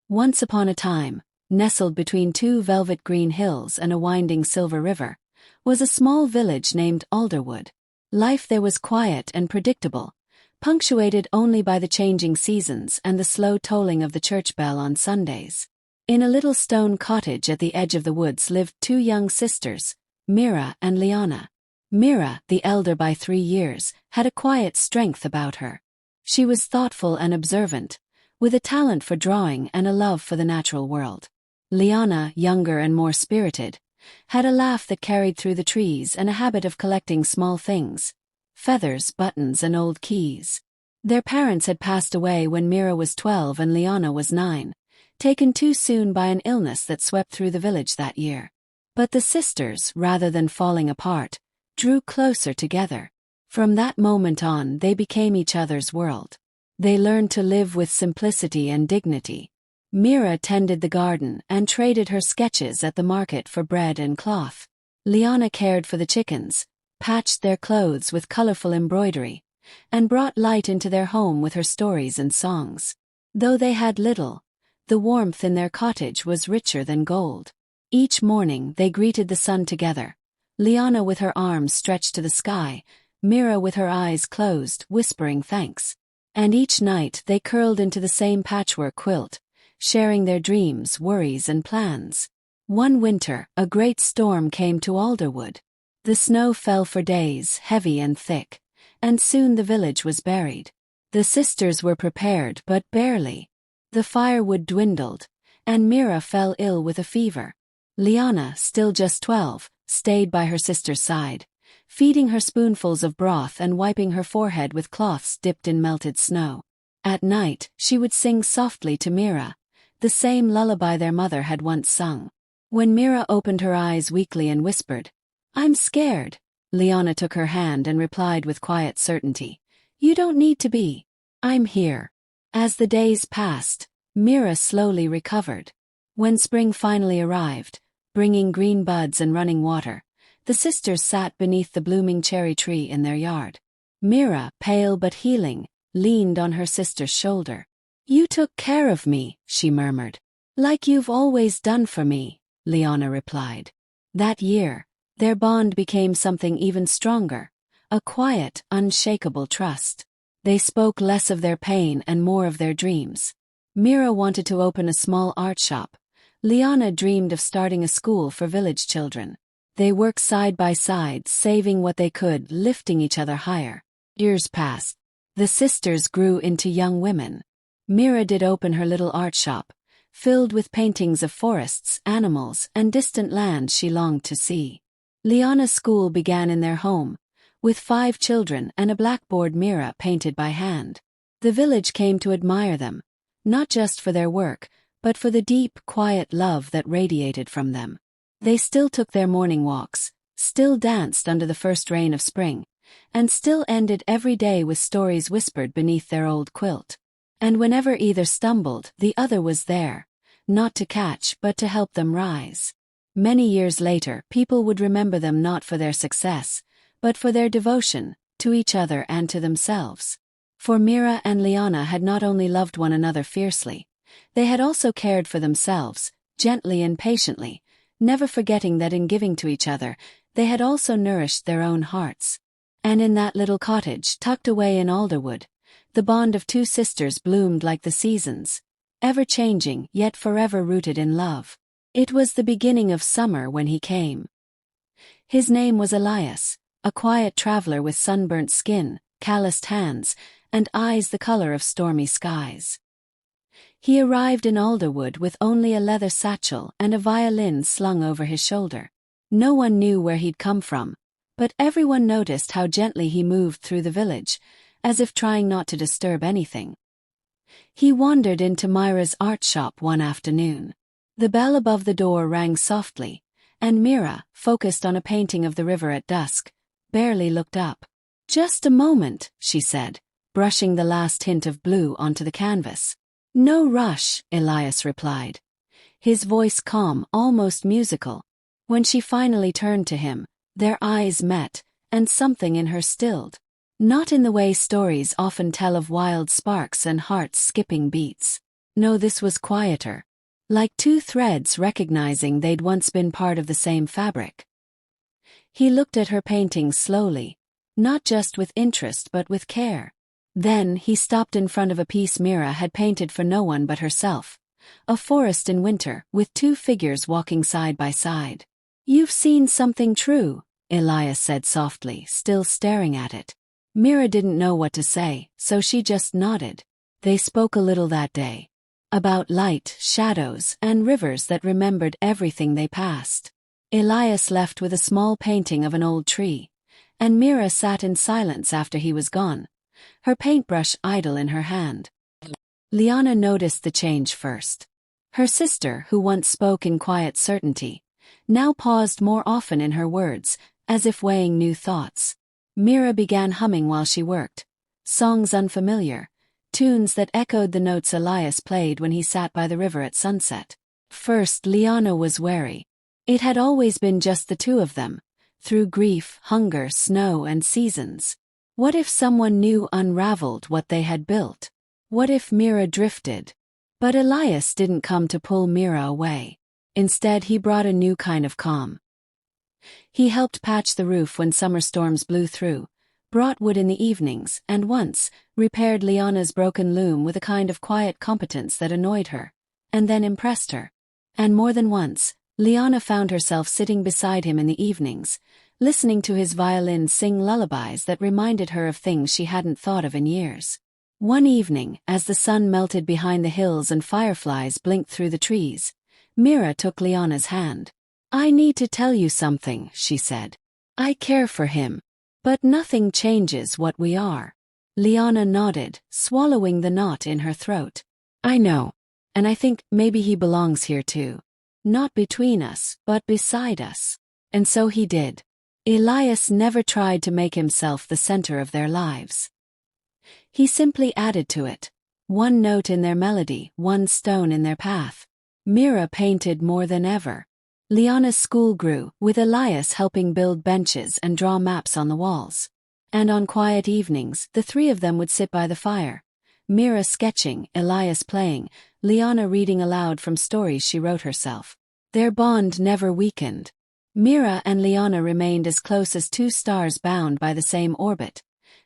Once upon a time, nestled between two velvet green hills and a winding silver river, was a small village named Alderwood. Life there was quiet and predictable, punctuated only by the changing seasons and the slow tolling of the church bell on Sundays. In a little stone cottage at the edge of the woods lived two young sisters, Mira and Liana. Mira, the elder by 3 years, had a quiet strength about her. She was thoughtful and observant, with a talent for drawing and a love for the natural world. Liana, younger and more spirited, had a laugh that carried through the trees and a habit of collecting small things, feathers, buttons, and old keys. Their parents had passed away when Mira was 12 and Liana was 9, taken too soon by an illness that swept through the village that year. But the sisters, rather than falling apart, drew closer together. From that moment on, they became each other's world. They learned to live with simplicity and dignity. Mira tended the garden and traded her sketches at the market for bread and cloth. Liana cared for the chickens, patched their clothes with colorful embroidery, and brought light into their home with her stories and songs. Though they had little, the warmth in their cottage was richer than gold. Each morning they greeted the sun together, Liana with her arms stretched to the sky, Mira with her eyes closed, whispering thanks. And each night they curled into the same patchwork quilt, sharing their dreams, worries, and plans. One winter, a great storm came to Alderwood. The snow fell for days, heavy and thick, and soon the village was buried. The sisters were prepared, but barely. The firewood dwindled, and Mira fell ill with a fever. Liana, still just 12, stayed by her sister's side, feeding her spoonfuls of broth and wiping her forehead with cloths dipped in melted snow. At night, she would sing softly to Mira, the same lullaby their mother had once sung. When Mira opened her eyes weakly and whispered, "I'm scared," Liana took her hand and replied with quiet certainty, "You don't need to be. I'm here." As the days passed, Mira slowly recovered. When spring finally arrived, bringing green buds and running water, the sisters sat beneath the blooming cherry tree in their yard. Mira, pale but healing, leaned on her sister's shoulder. "You took care of me," she murmured. "Like you've always done for me," Liana replied. That year, their bond became something even stronger, a quiet, unshakable trust. They spoke less of their pain and more of their dreams. Mira wanted to open a small art shop. Liana dreamed of starting a school for village children. They worked side by side, saving what they could, lifting each other higher. Years passed. The sisters grew into young women. Mira did open her little art shop, filled with paintings of forests, animals, and distant lands she longed to see. Liana's school began in their home, with 5 children and a blackboard Mira painted by hand. The village came to admire them, not just for their work, but for the deep, quiet love that radiated from them. They still took their morning walks, still danced under the first rain of spring, and still ended every day with stories whispered beneath their old quilt. And whenever either stumbled, the other was there, not to catch but to help them rise. Many years later, people would remember them not for their success, but for their devotion, to each other and to themselves. For Mira and Liana had not only loved one another fiercely, they had also cared for themselves, gently and patiently, never forgetting that in giving to each other, they had also nourished their own hearts. And in that little cottage, tucked away in Alderwood, the bond of two sisters bloomed like the seasons, ever-changing yet forever rooted in love. It was the beginning of summer when he came. His name was Elias, a quiet traveler with sunburnt skin, calloused hands, and eyes the color of stormy skies. He arrived in Alderwood with only a leather satchel and a violin slung over his shoulder. No one knew where he'd come from, but everyone noticed how gently he moved through the village, as if trying not to disturb anything. He wandered into Myra's art shop one afternoon. The bell above the door rang softly, and Mira, focused on a painting of the river at dusk, barely looked up. "Just a moment," she said, brushing the last hint of blue onto the canvas. "No rush," Elias replied, his voice calm, almost musical. When she finally turned to him, their eyes met, and something in her stilled. Not in the way stories often tell of wild sparks and hearts skipping beats. No, this was quieter. Like two threads recognizing they'd once been part of the same fabric. He looked at her paintings slowly, not just with interest but with care. Then he stopped in front of a piece Mira had painted for no one but herself. A forest in winter, with two figures walking side by side. "You've seen something true," Elias said softly, still staring at it. Mira didn't know what to say, so she just nodded. They spoke a little that day. About light, shadows, and rivers that remembered everything they passed. Elias left with a small painting of an old tree, and Mira sat in silence after he was gone, her paintbrush idle in her hand. Liana noticed the change first. Her sister, who once spoke in quiet certainty, now paused more often in her words, as if weighing new thoughts. Mira began humming while she worked, songs unfamiliar, tunes that echoed the notes Elias played when he sat by the river at sunset. First, Liana was wary. It had always been just the two of them, through grief, hunger, snow, and seasons. What if someone new unraveled what they had built? What if Mira drifted? But Elias didn't come to pull Mira away. Instead, he brought a new kind of calm. He helped patch the roof when summer storms blew through, brought wood in the evenings, and once repaired Liana's broken loom with a kind of quiet competence that annoyed her, and then impressed her. And more than once, Liana found herself sitting beside him in the evenings, listening to his violin sing lullabies that reminded her of things she hadn't thought of in years. One evening, as the sun melted behind the hills and fireflies blinked through the trees, Mira took Liana's hand. "I need to tell you something," she said. "I care for him. But nothing changes what we are." Liana nodded, swallowing the knot in her throat. "I know. And I think maybe he belongs here too. Not between us, but beside us." And so he did. Elias never tried to make himself the center of their lives. He simply added to it. One note in their melody, one stone in their path. Mira painted more than ever. Liana's school grew, with Elias helping build benches and draw maps on the walls. And on quiet evenings, the three of them would sit by the fire. Mira sketching, Elias playing, Liana reading aloud from stories she wrote herself. Their bond never weakened. Mira and Liana remained as close as two stars bound by the same orbit.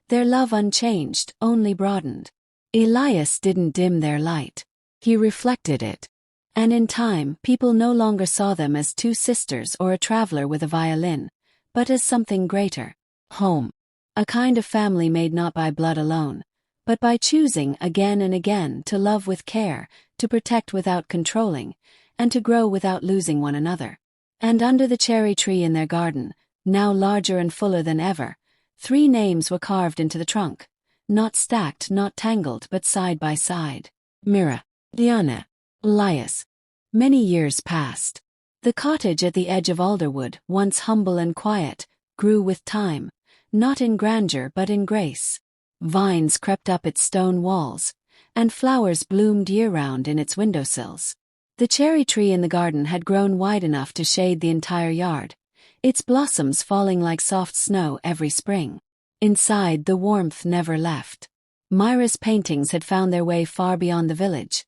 Their love unchanged, only broadened. Elias didn't dim their light. He reflected it. And in time, people no longer saw them as two sisters or a traveler with a violin, but as something greater. Home. A kind of family made not by blood alone, but by choosing again and again to love with care, to protect without controlling, and to grow without losing one another. And under the cherry tree in their garden, now larger and fuller than ever, 3 names were carved into the trunk, not stacked, not tangled, but side by side. Mira, Liana, Elias. Many years passed. The cottage at the edge of Alderwood, once humble and quiet, grew with time, not in grandeur but in grace. Vines crept up its stone walls, and flowers bloomed year-round in its windowsills. The cherry tree in the garden had grown wide enough to shade the entire yard, its blossoms falling like soft snow every spring. Inside, the warmth never left. Myra's paintings had found their way far beyond the village,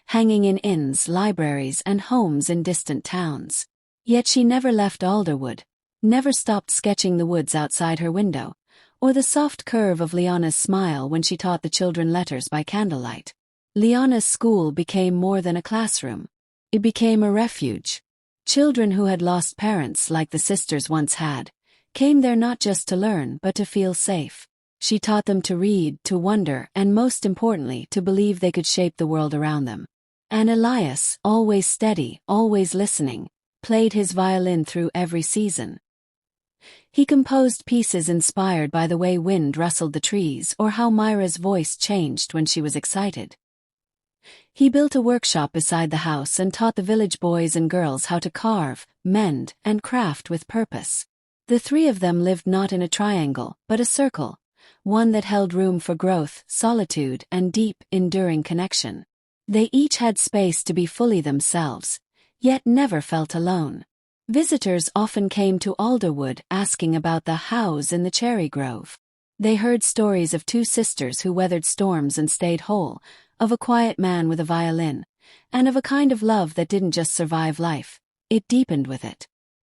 hanging in inns, libraries, and homes in distant towns. Yet she never left Alderwood, never stopped sketching the woods outside her window, or the soft curve of Liana's smile when she taught the children letters by candlelight. Liana's school became more than a classroom. It became a refuge. Children who had lost parents like the sisters once had, came there not just to learn but to feel safe. She taught them to read, to wonder, and most importantly, to believe they could shape the world around them. And Elias, always steady, always listening, played his violin through every season. He composed pieces inspired by the way wind rustled the trees or how Myra's voice changed when she was excited. He built a workshop beside the house and taught the village boys and girls how to carve, mend, and craft with purpose. The 3 of them lived not in a triangle, but a circle, one that held room for growth, solitude, and deep, enduring connection. They each had space to be fully themselves, yet never felt alone. Visitors often came to Alderwood asking about the house in the cherry grove. They heard stories of 2 sisters who weathered storms and stayed whole, of a quiet man with a violin, and of a kind of love that didn't just survive life, it deepened with it.